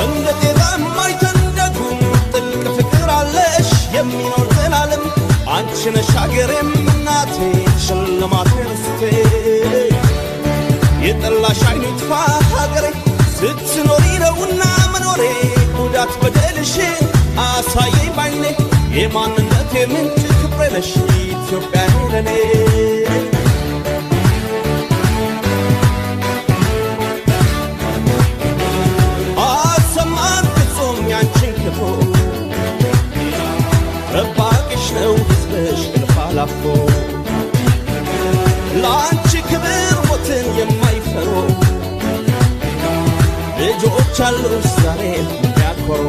እንዴት የማይተንደጉም ጥልቅ ፍቅር አለሽ የሚኖር ዘላለም አንቺ ነሽ ሀገሬም እናቴ ሽልማቴ ርስቴ የጠላሽ አይኑ ይጥፋ ሀገሬ ስትኖሪ ነውና መኖሬ ጉዳት በደልሽን አሳየኝ ባይኔ የማንነቴ ምንጭ ክብሬ ነሽ ኢትዮጵያ ለኔ አሰማን ፍጹም ያንቺን ክፉ ረባቅሽ ነው ሕዝብሽ እልፍ አላፎ ለአንቺ ክብር ሞትን የማይፈሩ ልጆች አሉሽ ዛሬ የሚያኮሩ